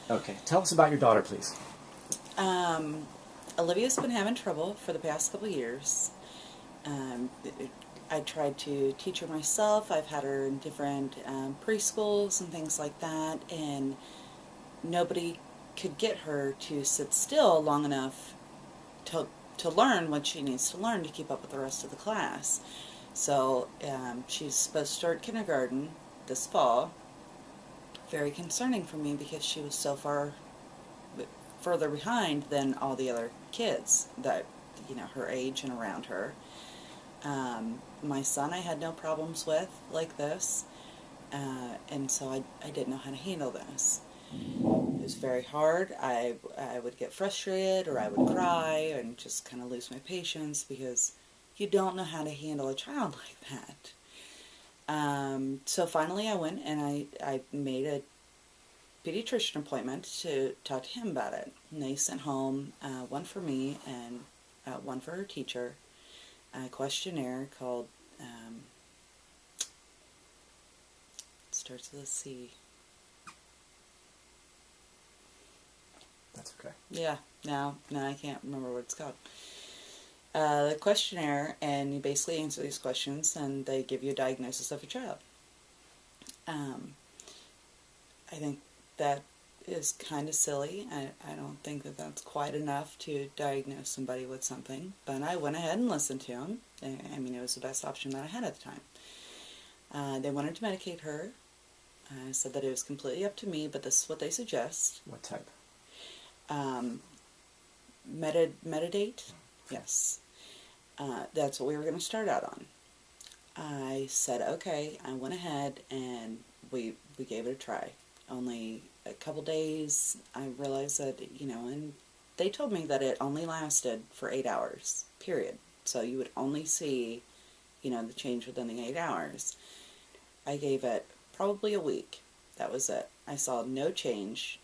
Okay, tell us about your daughter, please. Olivia's been having trouble for the past couple years. I tried to teach her myself. I've had her in different preschools and things like that, and nobody could get her to sit still long enough to learn what she needs to learn to keep up with the rest of the class. So she's supposed to start kindergarten this fall. Very concerning for me because she was so further behind than all the other kids that, her age and around her. My son I had no problems with like this, and so I didn't know how to handle this. It was very hard. I would get frustrated, or I would cry and just kind of lose my patience because you don't know how to handle a child like that. So finally I went and I made a pediatrician appointment to talk to him about it. And they sent home one for me and one for her teacher, a questionnaire called, it starts with a C. That's okay. Yeah, no, I can't remember what it's called. The questionnaire, and you basically answer these questions, and they give you a diagnosis of your child. I think that is kind of silly. I don't think that that's quite enough to diagnose somebody with something, but I went ahead and listened to them. I mean, it was the best option that I had at the time. They wanted to medicate her. I said that it was completely up to me, but this is what they suggest. What type? Metadate? Yes. That's what we were going to start out on. I said, okay. I went ahead and we gave it a try. Only a couple days, I realized that, and they told me that it only lasted for 8 hours, period. So you would only see, the change within the 8 hours. I gave it probably a week. That was it. I saw no change,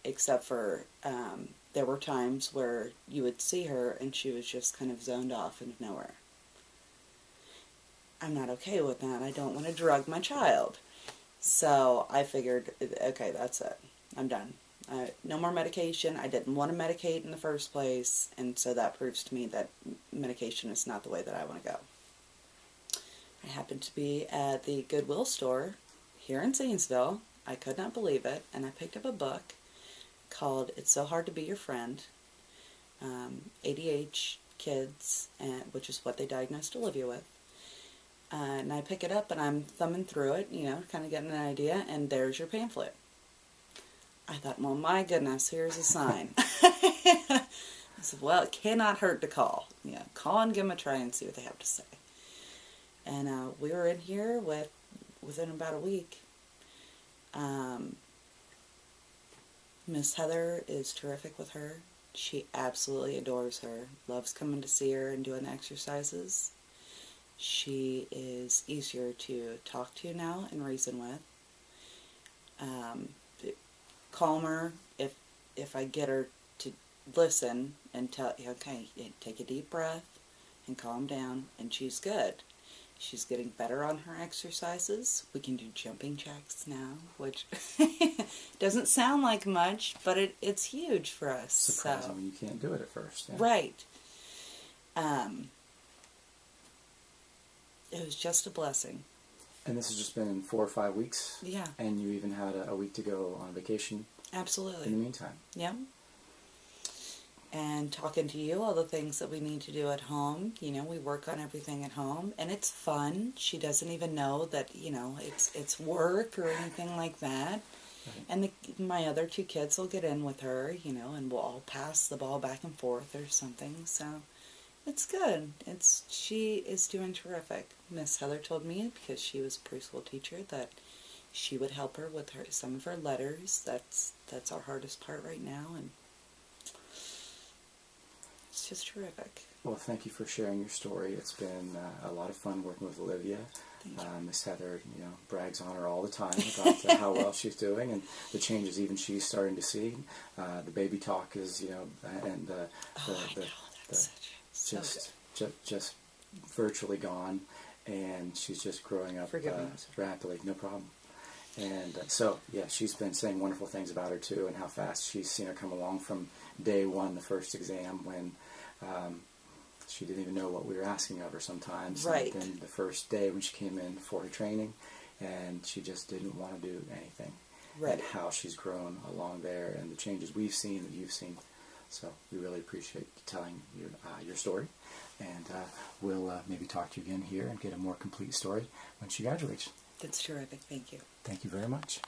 except for there were times where you would see her and she was just kind of zoned off into nowhere. I'm not okay with that. I don't want to drug my child. So I figured, okay, that's it. I'm done. No more medication. I didn't want to medicate in the first place, and so that proves to me that medication is not the way that I want to go. I happened to be at the Goodwill store here in Zanesville. I could not believe it, and I picked up a book called It's So Hard to Be Your Friend, ADHD kids, which is what they diagnosed Olivia with. And I pick it up and I'm thumbing through it, kind of getting an idea, and there's your pamphlet. I thought, well, my goodness, here's a sign. I said, well, it cannot hurt to call. Call and give them a try and see what they have to say. And we were in here within about a week. Miss Heather is terrific with her. She absolutely adores her, loves coming to see her and doing exercises. She is easier to talk to now and reason with. Calmer if I get her to listen and tell, okay, take a deep breath and calm down, and she's good. She's getting better on her exercises. We can do jumping jacks now, which doesn't sound like much, but it's huge for us. Surprising when you can't do it at first. Yeah. Right. It was just a blessing. And this has just been 4 or 5 weeks? Yeah. And you even had a week to go on vacation? Absolutely. In the meantime? Yeah. And talking to you, all the things that we need to do at home. We work on everything at home, and it's fun. She doesn't even know that, it's work or anything like that. Right. And my other 2 kids will get in with her, and we'll all pass the ball back and forth or something. So it's good. She is doing terrific. Miss Heather told me, because she was a preschool teacher, that she would help her with some of her letters. That's our hardest part right now, and it's just terrific. Well, thank you for sharing your story. It's been a lot of fun working with Olivia. Miss Heather, brags on her all the time about how well she's doing and the changes even she's starting to see. The baby talk is, and just virtually gone, and she's just growing up rapidly. No problem. And so, yeah, she's been saying wonderful things about her, too, and how fast she's seen her come along from day one, the first exam, when she didn't even know what we were asking of her sometimes. Right. And then the first day when she came in for her training, and she just didn't want to do anything. Right. And how she's grown along there, and the changes we've seen, that you've seen. So we really appreciate you telling your story. And we'll maybe talk to you again here and get a more complete story when she graduates. That's terrific. Thank you. Thank you very much.